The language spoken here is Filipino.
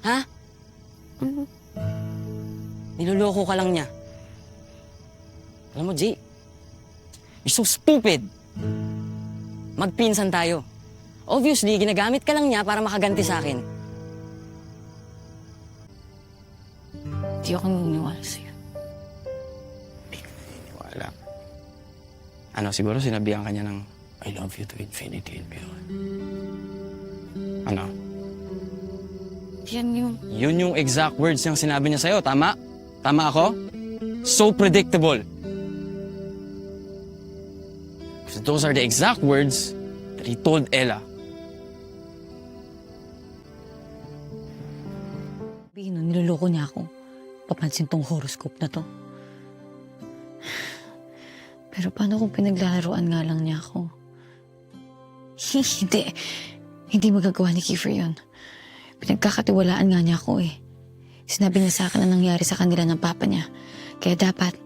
Ha? Niloloko ka lang niya. Alam mo, Jay, you're so stupid. Magpinsan tayo. Obviously, ginagamit ka lang niya para makaganti sa akin. Hindi ako naniniwala sa'yo. Hindi ka naniniwala. Ano, siguro sinabihan ka niya ng I love you to infinity and beyond. Ano? Yan yung... Yun yung exact words niyang sinabi niya sa'yo, tama? Tama ako? So predictable. Because those are the exact words that he told Ella. Sabihin nun, niloloko niya ako. Papansin tong horoscope na to. Pero paano kung pinaglalaroan nga lang niya ako? Hindi. Hindi magagawa ni Kiefer yun. Pinagkakatiwalaan nga niya ako eh. Sinabi niya sa akin ang nangyari sa kanila ng papa niya. Kaya dapat,